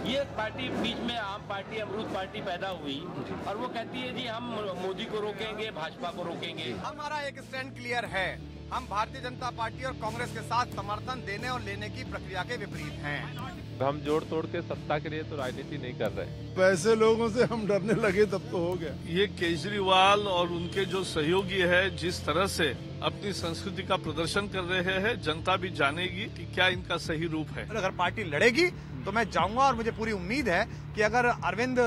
ये पार्टी बीच में आम पार्टी अमरूद पार्टी पैदा हुई और वो कहती है जी हम मोदी को रोकेंगे, भाजपा को रोकेंगे। हमारा एक स्टैंड क्लियर है, हम भारतीय जनता पार्टी और कांग्रेस के साथ समर्थन देने और लेने की प्रक्रिया के विपरीत हैं। हम जोड़ तोड़ के सत्ता के लिए तो राजनीति नहीं कर रहे। वैसे लोगों से हम डरने लगे तब तो हो गया। ये केजरीवाल और उनके जो सहयोगी है जिस तरह से अपनी संस्कृति का प्रदर्शन कर रहे हैं, जनता भी जानेगी कि क्या इनका सही रूप है। अगर पार्टी लड़ेगी तो मैं जाऊंगा और मुझे पूरी उम्मीद है कि अगर अरविंद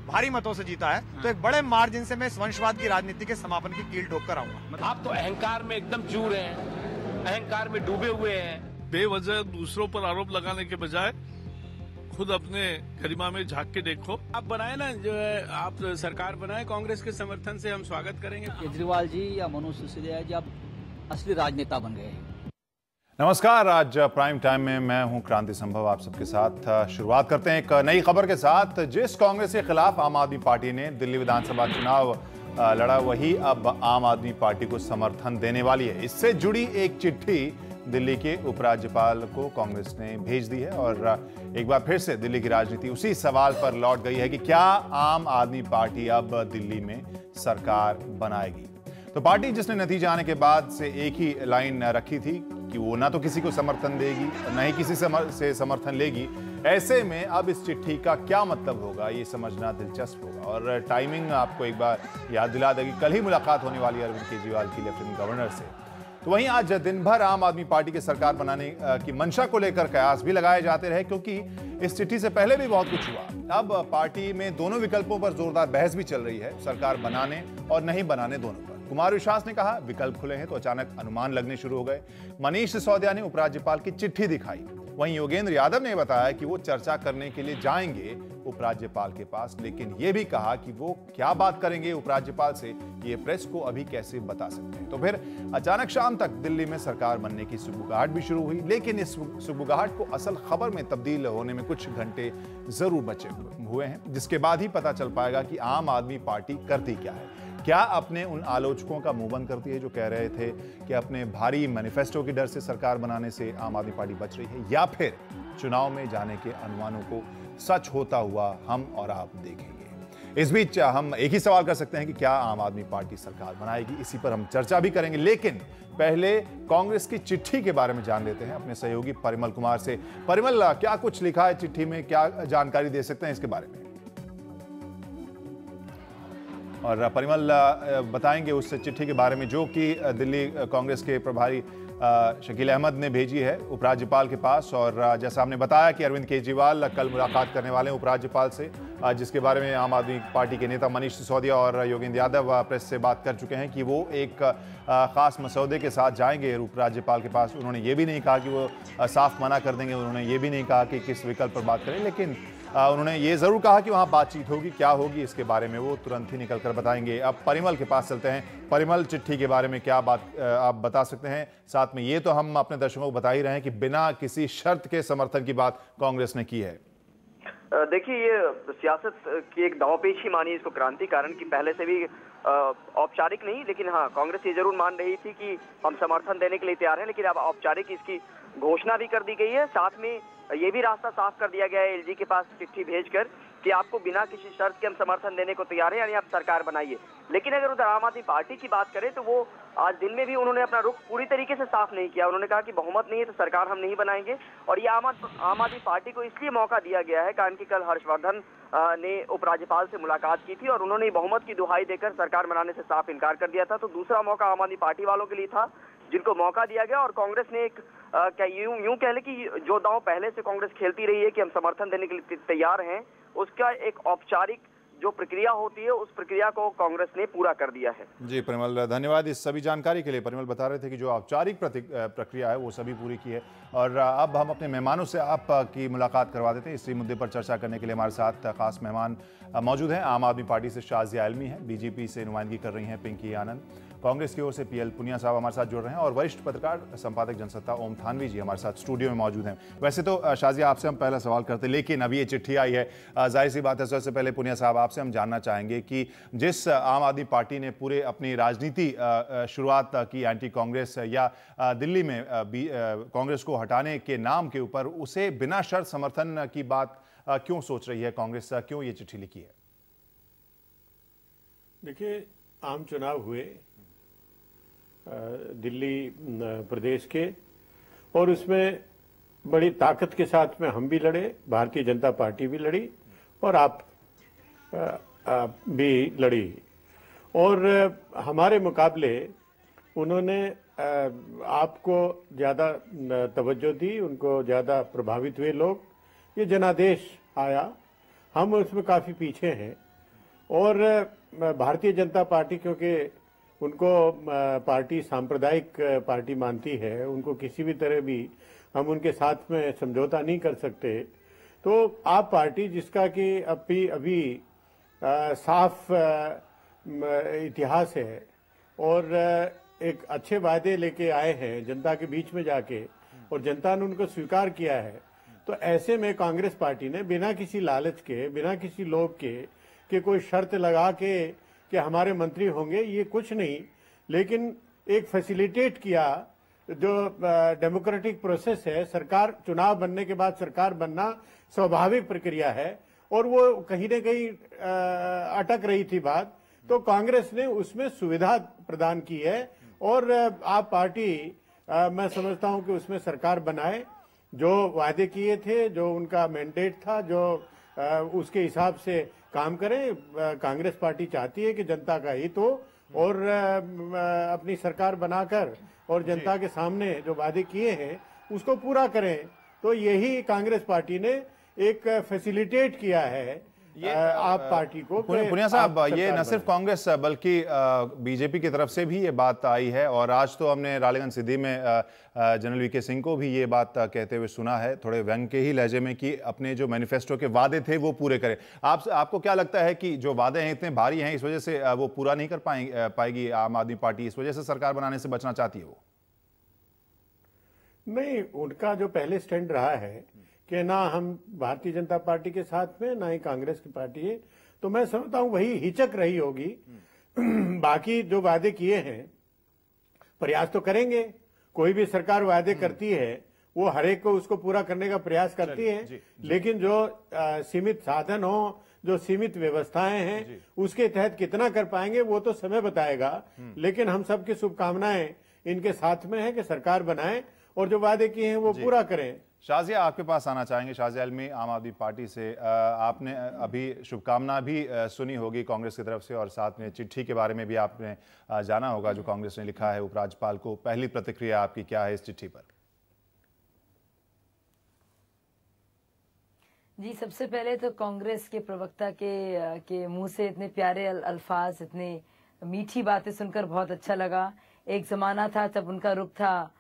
भारी मतों से जीता है तो एक बड़े मार्जिन से मैं इस वंशवाद की राजनीति के समापन की कील ठोक कर आऊंगा। आप तो अहंकार में एकदम चूर हैं, अहंकार में डूबे हुए हैं। बेवजह दूसरों पर आरोप लगाने के बजाय खुद अपने गरिमा में झांक के देखो। आप बनाए ना, जो है आप सरकार बनाए, कांग्रेस के समर्थन से हम स्वागत करेंगे। केजरीवाल जी या मनोज सिसोदिया जी अब असली राजनेता बन गए हैं। नमस्कार, आज प्राइम टाइम में मैं हूं क्रांति संभव आप सबके साथ। शुरुआत करते हैं एक नई खबर के साथ। जिस कांग्रेस के खिलाफ आम आदमी पार्टी ने दिल्ली विधानसभा चुनाव लड़ा, वही अब आम आदमी पार्टी को समर्थन देने वाली है। इससे जुड़ी एक चिट्ठी दिल्ली के उपराज्यपाल को कांग्रेस ने भेज दी है और एक बार फिर से दिल्ली की राजनीति उसी सवाल पर लौट गई है कि क्या आम आदमी पार्टी अब दिल्ली में सरकार बनाएगी। तो पार्टी जिसने नतीजा आने के बाद से एक ही लाइन रखी थी कि वो ना तो किसी को समर्थन देगी और ना ही किसी से समर्थन लेगी, ऐसे में अब इस चिट्ठी का क्या मतलब होगा ये समझना दिलचस्प होगा। और टाइमिंग आपको एक बार याद दिला देगी, कल ही मुलाकात होने वाली है अरविंद केजरीवाल की लेफ्टिनेंट गवर्नर से। तो वहीं आज दिन भर आम आदमी पार्टी की सरकार बनाने की मंशा को लेकर कयास भी लगाए जाते रहे, क्योंकि इस चिट्ठी से पहले भी बहुत कुछ हुआ। अब पार्टी में दोनों विकल्पों पर जोरदार बहस भी चल रही है, सरकार बनाने और नहीं बनाने दोनों पर। कुमार विश्वास ने कहा विकल्प खुले हैं तो अचानक अनुमान लगने शुरू हो गए। मनीष सिसोदिया ने उपराज्यपाल की चिट्ठी दिखाई। वहीं योगेंद्र यादव ने बताया कि वो चर्चा करने के लिए जाएंगे उपराज्यपाल के पास, लेकिन ये भी कहा कि वो क्या बात करेंगे उपराज्यपाल से ये प्रेस को अभी कैसे बता सकते हैं। तो फिर अचानक शाम तक दिल्ली में सरकार बनने की सुगबुगाहट भी शुरू हुई, लेकिन इस सुगबुगाहट को असल खबर में तब्दील होने में कुछ घंटे जरूर बचे हुए हैं, जिसके बाद ही पता चल पाएगा कि आम आदमी पार्टी करती क्या है। क्या अपने उन आलोचकों का मुंह बंद करती है जो कह रहे थे कि अपने भारी मैनिफेस्टो के डर से सरकार बनाने से आम आदमी पार्टी बच रही है, या फिर चुनाव में जाने के अनुमानों को सच होता हुआ हम और आप देखेंगे। इस बीच हम एक ही सवाल कर सकते हैं कि क्या आम आदमी पार्टी सरकार बनाएगी। इसी पर हम चर्चा भी करेंगे, लेकिन पहले कांग्रेस की चिट्ठी के बारे में जान लेते हैं अपने सहयोगी परिमल कुमार से। परिमल, क्या कुछ लिखा है चिट्ठी में, क्या जानकारी दे सकते हैं इसके बारे में? और परिमल बताएंगे उस चिट्ठी के बारे में जो कि दिल्ली कांग्रेस के प्रभारी शकील अहमद ने भेजी है उपराज्यपाल के पास। और जैसा हमने बताया कि अरविंद केजरीवाल कल मुलाकात करने वाले हैं उपराज्यपाल से, जिसके बारे में आम आदमी पार्टी के नेता मनीष सिसोदिया और योगेंद्र यादव प्रेस से बात कर चुके हैं कि वो एक खास मसौदे के साथ जाएंगे उपराज्यपाल के पास। उन्होंने ये भी नहीं कहा कि वो साफ मना कर देंगे, उन्होंने ये भी नहीं कहा कि किस विकल्प पर बात करें, लेकिन उन्होंने ये जरूर कहा कि वहां बातचीत होगी। क्या होगी इसके बारे में वो तुरंत ही निकल कर बताएंगे। अब परिमल के पास चलते हैं। परिमल, चिट्ठी के बारे में क्या बात आप बता सकते हैं? साथ में ये तो हम अपने दर्शकों को बता ही रहे हैं कि बिना किसी शर्त के समर्थन की बात कांग्रेस ने की है। देखिए, ये सियासत की एक दांवपेच ही मानी इसको क्रांति, कारण कि पहले से भी औपचारिक नहीं, लेकिन हाँ, कांग्रेस ये जरूर मान रही थी कि हम समर्थन देने के लिए तैयार हैं, लेकिन अब औपचारिक इसकी घोषणा भी कर दी गई है। साथ में ये भी रास्ता साफ कर दिया गया है एलजी के पास चिट्ठी भेजकर कि आपको बिना किसी शर्त के हम समर्थन देने को तैयार हैं, यानी आप सरकार बनाइए। लेकिन अगर उधर आम आदमी पार्टी की बात करें तो वो आज दिन में भी उन्होंने अपना रुख पूरी तरीके से साफ नहीं किया। उन्होंने कहा कि बहुमत नहीं है तो सरकार हम नहीं बनाएंगे, और ये आम आदमी पार्टी को इसलिए मौका दिया गया है कारण कि कल हर्षवर्धन ने उपराज्यपाल से मुलाकात की थी और उन्होंने बहुमत की दुहाई देकर सरकार बनाने से साफ इनकार कर दिया था। तो दूसरा मौका आम आदमी पार्टी वालों के लिए था जिनको मौका दिया गया, और कांग्रेस ने एक यूं कह ले कि जो दांव पहले से कांग्रेस खेलती रही है कि हम समर्थन देने के लिए तैयार हैं, उसका एक औपचारिक जो प्रक्रिया होती है उस प्रक्रिया को कांग्रेस ने पूरा कर दिया है। जी परिमल, धन्यवाद इस सभी जानकारी के लिए। परिमल बता रहे थे कि जो औपचारिक प्रक्रिया है वो सभी पूरी की है। और अब हम अपने मेहमानों से आपकी मुलाकात करवा देते हैं। इसी मुद्दे पर चर्चा करने के लिए हमारे साथ खास मेहमान मौजूद हैं। आम आदमी पार्टी से शाजिया आलमी है, बीजेपी से नुमाइंदगी कर रही हैं पिंकी आनंद, कांग्रेस की ओर से पीएल पुनिया साहब हमारे साथ जुड़ रहे हैं, और वरिष्ठ पत्रकार संपादक जनसत्ता ओम थानवी जी हमारे साथ स्टूडियो में मौजूद हैं। वैसे तो शाजिया आपसे हम पहला सवाल करते, लेकिन अभी ये चिट्ठी आई है, जाहिर सी बात है सबसे पहले पुनिया साहब आपसे हम जानना चाहेंगे कि जिस आम आदमी पार्टी ने पूरे अपनी राजनीति शुरुआत की एंटी कांग्रेस या दिल्ली में कांग्रेस को हटाने के नाम के ऊपर, उसे बिना शर्त समर्थन की बात क्यों सोच रही है कांग्रेस, क्यों ये चिट्ठी लिखी है? देखिए, आम चुनाव हुए दिल्ली प्रदेश के, और उसमें बड़ी ताकत के साथ में हम भी लड़े, भारतीय जनता पार्टी भी लड़ी और आप भी लड़ी, और हमारे मुकाबले उन्होंने आपको ज़्यादा तवज्जो दी, उनको ज़्यादा प्रभावित हुए लोग। ये जनादेश आया, हम उसमें काफ़ी पीछे हैं, और भारतीय जनता पार्टी क्योंकि उनको पार्टी सांप्रदायिक पार्टी मानती है, उनको किसी भी तरह भी हम उनके साथ में समझौता नहीं कर सकते। तो आप पार्टी जिसका कि अभी साफ इतिहास है और एक अच्छे वायदे लेके आए हैं जनता के बीच में जाके, और जनता ने उनको स्वीकार किया है, तो ऐसे में कांग्रेस पार्टी ने बिना किसी लालच के, बिना किसी लोभ के कोई शर्त लगा के कि हमारे मंत्री होंगे, ये कुछ नहीं, लेकिन एक फैसिलिटेट किया जो डेमोक्रेटिक प्रोसेस है। सरकार, चुनाव बनने के बाद सरकार बनना स्वाभाविक प्रक्रिया है, और वो कहीं न कहीं अटक रही थी बात, तो कांग्रेस ने उसमें सुविधा प्रदान की है, और आप पार्टी मैं समझता हूं कि उसमें सरकार बनाए, जो वादे किए थे, जो उनका मैंडेट था, जो उसके हिसाब से काम करें। कांग्रेस पार्टी चाहती है कि जनता का हित हो, और अपनी सरकार बनाकर और जनता के सामने जो वादे किए हैं उसको पूरा करें। तो यही कांग्रेस पार्टी ने एक फैसिलिटेट किया है आप पार्टी को। पुनिया साहब, ये न सिर्फ कांग्रेस बल्कि बीजेपी की तरफ से भी ये बात आई है, और आज तो हमने रालेगंज सिद्धि में जनरल वीके सिंह को भी ये बात कहते हुए सुना है, थोड़े व्यंग के ही लहजे में, कि अपने जो मैनिफेस्टो के वादे थे वो पूरे करें। आपको क्या लगता है कि जो वादे हैं इतने भारी हैं, इस वजह से वो पूरा नहीं कर पाएगी आम आदमी पार्टी, इस वजह से सरकार बनाने से बचना चाहती है वो? नहीं, उनका जो पहले स्टैंड रहा है कि ना हम भारतीय जनता पार्टी के साथ में, ना ही कांग्रेस की पार्टी है, तो मैं समझता हूं वही हिचक रही होगी। बाकी जो वादे किए हैं, प्रयास तो करेंगे, कोई भी सरकार वादे करती है वो हर एक को उसको पूरा करने का प्रयास करती है, लेकिन जो सीमित साधन हो, जो सीमित व्यवस्थाएं हैं, उसके तहत कितना कर पाएंगे वो तो समय बताएगा। लेकिन हम सबकी शुभकामनाएं इनके साथ में है कि सरकार बनाए और जो वादे किए हैं वो पूरा करें। शाजिया, आपके पास आना चाहेंगे। शाजिया आलमी, आम आदमी पार्टी से आपने अभी शुभकामना भी सुनी होगी कांग्रेस की तरफ से, और साथ में चिट्ठी के बारे में भी आपने जाना होगा जो कांग्रेस ने लिखा है उपराज्यपाल को। पहली प्रतिक्रिया आपकी क्या है इस चिट्ठी पर? जी, सबसे पहले तो कांग्रेस के प्रवक्ता के मुंह से इतने प्यारे अल्फाज, इतने मीठी बातें सुनकर बहुत अच्छा लगा। एक जमाना था जब उनका रुख था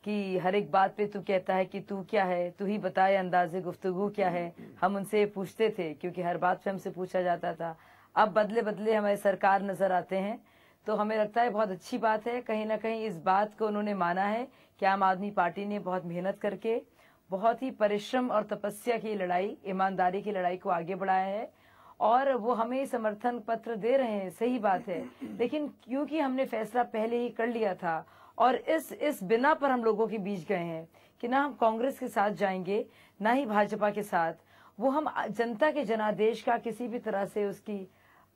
कि हर एक बात पे तू कहता है कि तू क्या है, तू ही बताए अंदाजे गुफ्तगू क्या है। हम उनसे पूछते थे क्योंकि हर बात पे हमसे पूछा जाता था। अब बदले बदले हमारे सरकार नजर आते हैं, तो हमें लगता है बहुत अच्छी बात है। कहीं ना कहीं इस बात को उन्होंने माना है कि आम आदमी पार्टी ने बहुत मेहनत करके, बहुत ही परिश्रम और तपस्या की लड़ाई, ईमानदारी की लड़ाई को आगे बढ़ाया है, और वो हमें समर्थन पत्र दे रहे हैं। सही बात है, लेकिन क्योंकि हमने फैसला पहले ही कर लिया था और इस बिना पर हम लोगों के बीच गए हैं कि ना हम कांग्रेस के साथ जाएंगे ना ही भाजपा के साथ, वो हम जनता के जनादेश का किसी भी तरह से उसकी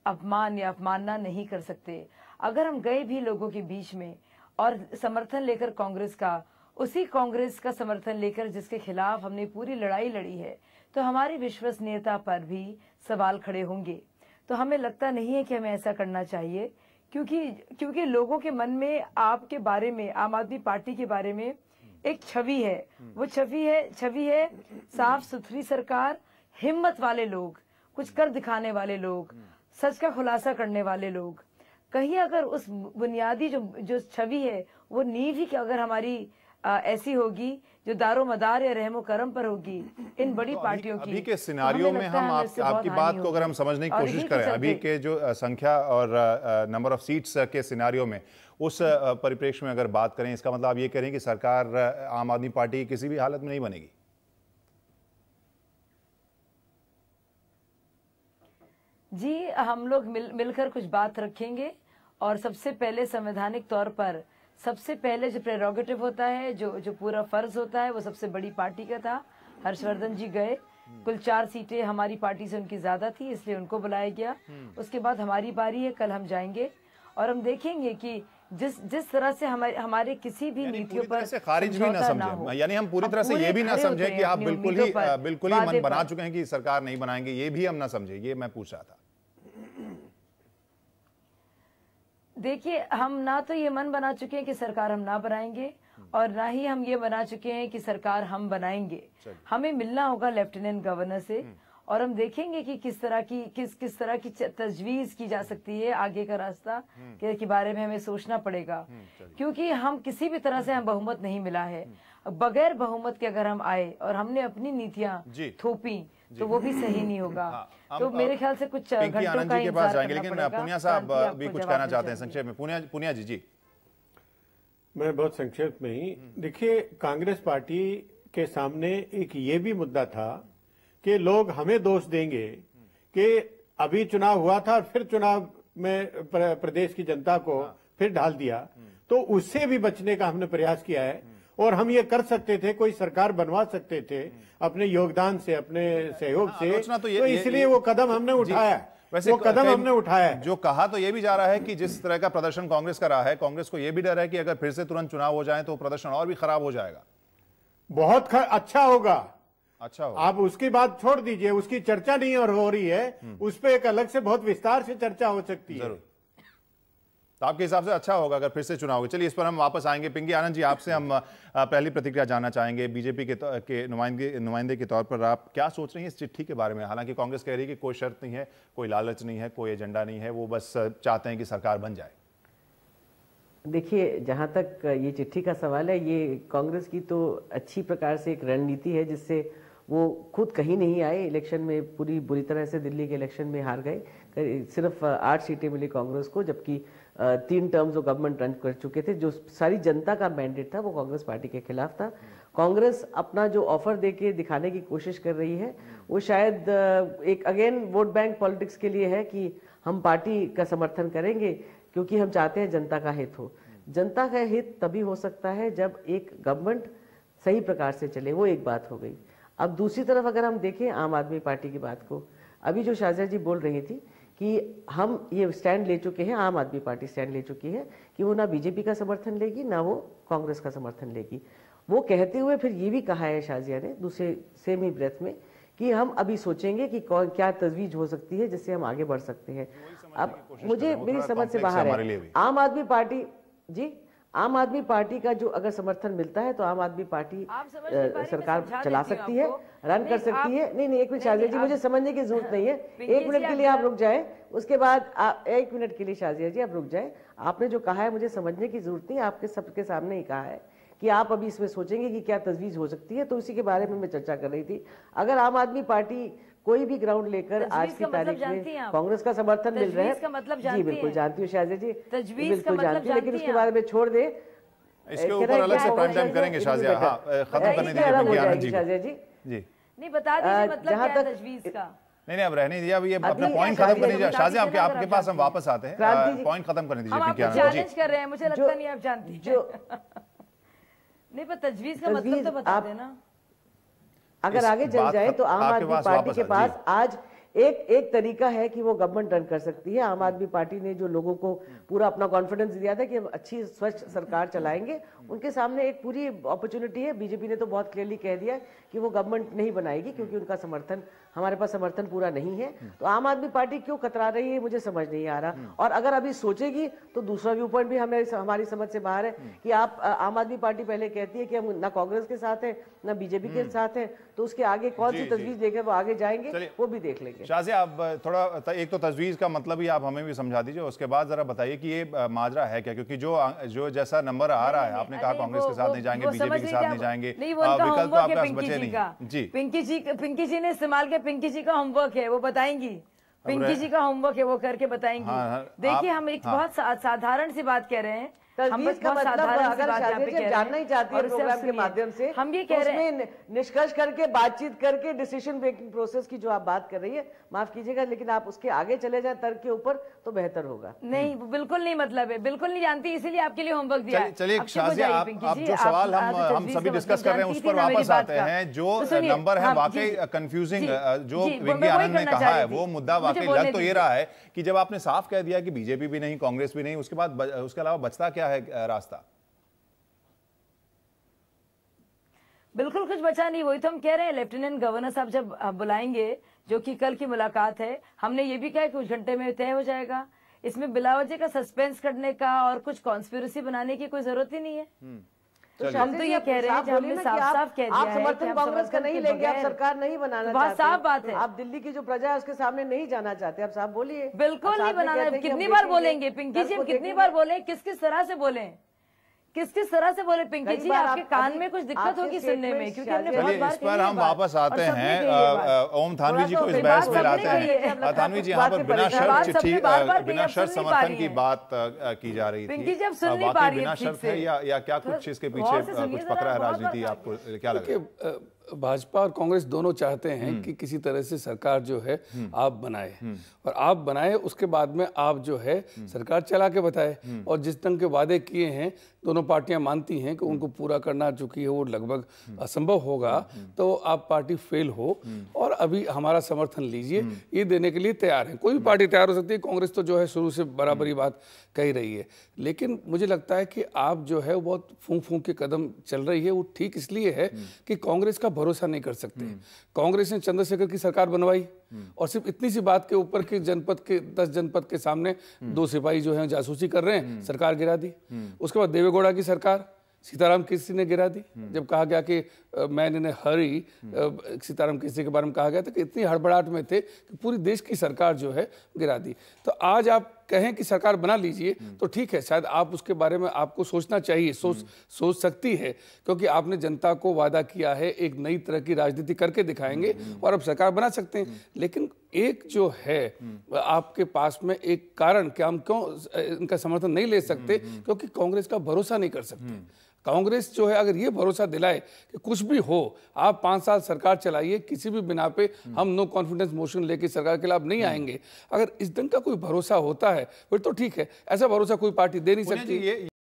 अपमान या अपमानना नहीं कर सकते। अगर हम गए भी लोगों के बीच में और समर्थन लेकर कांग्रेस का, उसी कांग्रेस का समर्थन लेकर जिसके खिलाफ हमने पूरी लड़ाई लड़ी है, तो हमारी विश्वसनीयता पर भी सवाल खड़े होंगे। तो हमें लगता नहीं है कि हमें ऐसा करना चाहिए, क्योंकि लोगों के मन में आपके बारे में, आम आदमी पार्टी के बारे में एक छवि है। वो छवि है साफ सुथरी सरकार, हिम्मत वाले लोग, कुछ कर दिखाने वाले लोग, सच का खुलासा करने वाले लोग। कहीं अगर उस बुनियादी जो छवि है वो नींव ही अगर हमारी ऐसी होगी जो दारो मदार या रहमो करम पर होगी इन बड़ी पार्टियों की, अभी के सिनारियो में हम आपकी बात को अगर हम समझने की कोशिश करें, अभी के जो संख्या और नंबर ऑफ सीट्स के सिनारियो में, उस परिप्रेक्ष्य में अगर बात करें, इसका मतलब आप ये कह रहे हैं कि सरकार आम आदमी पार्टी की किसी भी हालत में नहीं बनेगी? जी, हम लोग मिलकर कुछ बात रखेंगे, और सबसे पहले संवैधानिक तौर पर सबसे पहले जो प्रेरोगेटिव होता है, जो पूरा फर्ज होता है, वो सबसे बड़ी पार्टी का था। हर्षवर्धन जी गए, कुल 4 सीटें हमारी पार्टी से उनकी ज्यादा थी, इसलिए उनको बुलाया गया। उसके बाद हमारी बारी है, कल हम जाएंगे और हम देखेंगे कि जिस तरह से हमारे किसी भी नीतियों पर से खारिज भी ना समझे, यानी हम पूरी तरह से ये भी ना समझे कि आप बिल्कुल ही मन बना चुके हैं कि सरकार नहीं बनाएंगे, ये भी हम ना समझे, ये मैं पूछ रहा था। देखिए, हम ना तो ये मन बना चुके हैं कि सरकार हम ना बनाएंगे और ना ही हम ये बना चुके हैं कि सरकार हम बनाएंगे। हमें मिलना होगा लेफ्टिनेंट गवर्नर से और हम देखेंगे कि किस तरह की तजवीज की जा सकती है, आगे का रास्ता के बारे में हमें सोचना पड़ेगा, क्योंकि हम किसी भी तरह से हम बहुमत नहीं मिला है। बगैर बहुमत के अगर हम आए और हमने अपनी नीतियां थोपी तो वो भी सही नहीं होगा। तो मेरे ख्याल से कुछ घंटों का इंतजार करना लेकिन पड़ेगा। पुनिया साहब भी कुछ कहना चाहते हैं संक्षेप में। पुनिया जी। मैं बहुत संक्षेप में ही, देखिए, कांग्रेस पार्टी के सामने एक ये भी मुद्दा था कि लोग हमें दोष देंगे कि अभी चुनाव हुआ था और फिर चुनाव में प्रदेश की जनता को फिर ढाल दिया, तो उससे भी बचने का हमने प्रयास किया है और हम ये कर सकते थे, कोई सरकार बनवा सकते थे अपने योगदान से, अपने सहयोग से, तो इसलिए वो कदम हमने उठाया। वैसे वो कदम हमने उठाया। जो कहा तो ये भी जा रहा है कि जिस तरह का प्रदर्शन कांग्रेस का रहा है, कांग्रेस को ये भी डर है कि अगर फिर से तुरंत चुनाव हो जाए तो प्रदर्शन और भी खराब हो जाएगा। बहुत अच्छा होगा। अच्छा होगा। आप उसकी बात छोड़ दीजिए, उसकी चर्चा नहीं और हो रही है, उस पर एक अलग से बहुत विस्तार से चर्चा हो सकती है। तो आपके हिसाब से अच्छा होगा अगर फिर से चुनाव हो। चलिए, इस पर हम वापस आएंगे। पिंकी आनंद जी, आपसे हम पहली प्रतिक्रिया जानना चाहेंगे। बीजेपी के नुमाइंदे के तौर पर आप क्या सोच रही हैं इस चिट्ठी के बारे में? हालांकि कांग्रेस कह रही है कि कोई शर्त नहीं है, कोई लालच नहीं है, कोई एजेंडा नहीं है, वो बस चाहते हैं कि सरकार बन जाए। देखिए, जहां तक ये चिट्ठी का सवाल है, ये कांग्रेस की तो अच्छी प्रकार से एक रणनीति है, जिससे वो खुद कहीं नहीं आए इलेक्शन में, पूरी बुरी तरह से दिल्ली के इलेक्शन में हार गए। सिर्फ 8 सीटें मिली कांग्रेस को, जबकि 3 टर्म्स वो गवर्नमेंट रन कर चुके थे। जो सारी जनता का मैंडेट था वो कांग्रेस पार्टी के खिलाफ था। कांग्रेस अपना जो ऑफर देके दिखाने की कोशिश कर रही है, वो शायद एक अगेन वोट बैंक पॉलिटिक्स के लिए है कि हम पार्टी का समर्थन करेंगे क्योंकि हम चाहते हैं जनता का हित हो। जनता का हित तभी हो सकता है जब एक गवर्नमेंट सही प्रकार से चले, वो एक बात हो गई। अब दूसरी तरफ अगर हम देखें आम आदमी पार्टी की बात को, अभी जो शाजिया जी बोल रही थी कि हम ये स्टैंड ले चुके हैं, आम आदमी पार्टी स्टैंड ले चुकी है कि वो ना बीजेपी का समर्थन लेगी ना वो कांग्रेस का समर्थन लेगी। वो कहते हुए फिर ये भी कहा है शाजिया ने दूसरे सेम ही ब्रेथ में कि हम अभी सोचेंगे कि क्या तजवीज हो सकती है जिससे हम आगे बढ़ सकते हैं। अब मुझे मेरी समझ से बाहर है आम आदमी पार्टी जी, आम आदमी पार्टी का जो अगर समर्थन मिलता है तो आम आदमी पार्टी सरकार चला सकती है, रन कर सकती है। नहीं, एक मिनट शाजिया जी, मुझे समझने की जरूरत नहीं है, 1 मिनट के लिए आप रुक जाए, उसके बाद 1 मिनट के लिए शाजिया जी आप रुक जाए। आपने जो कहा है मुझे समझने की जरूरत नहीं, आपके सबके सामने ही कहा है कि आप अभी इसमें सोचेंगे कि क्या तजवीज हो सकती है, तो उसी के बारे में मैं चर्चा कर रही थी। अगर आम आदमी पार्टी कोई भी ग्राउंड लेकर आज की तारीख में कांग्रेस का समर्थन मिल रहा है, जी बिल्कुल जानती हूँ शाजिया जी, बिल्कुल जानती हूँ, लेकिन उसके बारे में छोड़ दे, इसके ऊपर अलग से प्राइम टाइम करेंगे शाजिया। हाँ, खत्म करने दीजिए शाजिया जी। जी नहीं, बता दीजिए मतलब क्या है तजवीज का। नहीं, अब रहने दीजिए, अब ये अपना पॉइंट खत्म करने दीजिए। शाजिया, आपके पास हम वापस आते हैं, पॉइंट खत्म करने दीजिए। हम चैलेंज कर रहे हैं, मुझे लगता नहीं आप जानती जो नहीं, पर तजवीज का मतलब तो बता देना। अगर आगे चल जाए तो आम आदमी पार्टी के पास आज एक तरीका है कि वो गवर्नमेंट रन कर सकती है। आम आदमी पार्टी ने जो लोगों को पूरा अपना कॉन्फिडेंस दिया था कि हम अच्छी स्वच्छ सरकार चलाएंगे, उनके सामने एक पूरी अपॉर्चुनिटी है। बीजेपी ने तो बहुत क्लियरली कह दिया कि वो गवर्नमेंट नहीं बनाएगी क्योंकि उनका समर्थन, हमारे पास समर्थन पूरा नहीं है। तो आम आदमी पार्टी क्यों कतरा रही है मुझे समझ नहीं आ रहा। और अगर अभी सोचेगी तो दूसरा व्यू पॉइंट भी हमारी समझ से बाहर है कि आप आम आदमी पार्टी पहले कहती है कि हम ना कांग्रेस के साथ है ना बीजेपी के साथ है, तो उसके आगे कौन सी तजवीज लेकर वो आगे जाएंगे वो भी देख लेंगे। शाजिया, आप थोड़ा एक तो तजवीज का मतलब ही आप हमें भी समझा दीजिए, उसके बाद जरा बताइए कि ये माजरा है क्या, क्योंकि जो जैसा नंबर आ रहा है, आपने कहा कांग्रेस के साथ नहीं जाएंगे, बीजेपी के साथ नहीं जाएंगे, विकल्प तो आपके पास बचे नहीं। जी, पिंकी जी ने इस्तेमाल किया, पिंकी जी का होमवर्क है, वो बताएंगी, पिंकी जी का होमवर्क है, वो करके बताएंगी। देखिए, हम एक बहुत साधारण सी बात कह रहे हैं हम बस बहुत साधारण सी बात यहाँ पे कह रहे हैं। जानना ही चाहती है प्रोग्राम के माध्यम से, हम ये कह रहे हैं निष्कर्ष करके बातचीत करके डिसीजन मेकिंग प्रोसेस की जो आप बात कर रही है, माफ कीजिएगा लेकिन आप उसके आगे चले जाए तर्क के ऊपर तो बेहतर होगा। नहीं, बिल्कुल नहीं, मतलब है बिल्कुल नहीं जानती, इसीलिए आपके लिए होमवर्क दिया। चलिए शाजिया, आप जो सवाल हम सभी डिस्कस कर रहे हैं उस पर वापस आते हैं। जो नंबर है वाकई कंफ्यूजिंग, जो विज्ञान आनंद ने कहा है वो मुद्दा वाकई लग तो ये रहा है कि जब आपने साफ कह दिया कि बीजेपी भी नहीं, कांग्रेस भी नहीं, उसके बाद उसके अलावा बचता क्या है रास्ता? बिल्कुल कुछ बचा नहीं, वही तो हम कह रहे हैं। लेफ्टिनेंट गवर्नर साहब जब बुलाएंगे, जो कि कल की मुलाकात है, हमने ये भी कहा कि कुछ घंटे में तय हो जाएगा। इसमें बिलावजह का सस्पेंस करने का और कुछ कॉन्स्पिरेसी बनाने की कोई जरूरत ही नहीं है। तो हम तो ये कह रहे हैं, हमने साफ कह दिया आप समर्थन कांग्रेस का नहीं लेंगे, आप सरकार नहीं बनाना चाहते, बहुत साफ बात है। आप दिल्ली की जो प्रजा है उसके सामने नहीं जाना चाहते, आप साफ बोलिए। बिल्कुल नहीं बनाना। कितनी बार बोलेंगे पिंकी जी, कितनी बार बोले, किस किस तरह से बोले, किस किस तरह से बोले पिंकी जी? आपके कान में कुछ दिक्कत होगी सुनने में, क्योंकि हमने बहुत बार इस पर हम वापस आते हैं। ओम थानवी जी को इस बहस में लाते हैं। थानवी जी, यहाँ पर बिना शर्त चिट्ठी, बिना शर्त समर्थन की बात की जा रही थी, वाकई बिना शर्त है या क्या कुछ इसके पीछे कुछ पकड़ा है राजनीति? आपको क्या लगता है? भाजपा और कांग्रेस दोनों चाहते हैं कि किसी तरह से सरकार जो है आप बनाए, और आप बनाए उसके बाद में आप जो है सरकार चला के बताए। और जिस ढंग के वादे किए हैं दोनों पार्टियां मानती हैं कि उनको पूरा करना चुकी है वो लगभग असंभव होगा, तो आप पार्टी फेल हो और अभी हमारा समर्थन लीजिए, ये देने के लिए तैयार है। कोई भी पार्टी तैयार हो सकती है, कांग्रेस तो जो है शुरू से बराबरी बात कही रही है। लेकिन मुझे लगता है कि आप जो है वो बहुत फूंक फूंक के कदम चल रही है। वो ठीक इसलिए है कि कांग्रेस का भरोसा नहीं कर सकते। कांग्रेस ने चंद्रशेखर की सरकार बनवाई और सिर्फ इतनी सी बात के ऊपर कि जनपद के 10 जनपद के सामने 2 सिपाही जो हैं जासूसी कर रहे हैं, सरकार गिरा दी। उसके बाद देवेगौड़ा की सरकार सीताराम केसरी ने गिरा दी। जब कहा गया कि मैंने हरी सीताराम केसरी के बारे में कहा गया था कि इतनी हड़बड़ाहट में थे कि पूरी देश की सरकार जो है गिरा दी। तो आज आप कहें कि सरकार बना लीजिए तो ठीक है, शायद आप उसके बारे में आपको सोचना चाहिए, सोच सकती है, क्योंकि आपने जनता को वादा किया है एक नई तरह की राजनीति करके दिखाएंगे और अब सरकार बना सकते हैं। लेकिन एक जो है आपके पास में एक कारण कि हम क्यों इनका समर्थन नहीं ले सकते, क्योंकि कांग्रेस का भरोसा नहीं कर सकते। कांग्रेस जो है अगर ये भरोसा दिलाए कि कुछ भी हो आप 5 साल सरकार चलाइए, किसी भी बिना पे हम नो कॉन्फिडेंस मोशन लेके सरकार के खिलाफ नहीं आएंगे, अगर इस ढंग का कोई भरोसा होता है फिर तो ठीक है। ऐसा भरोसा कोई पार्टी दे नहीं सकती।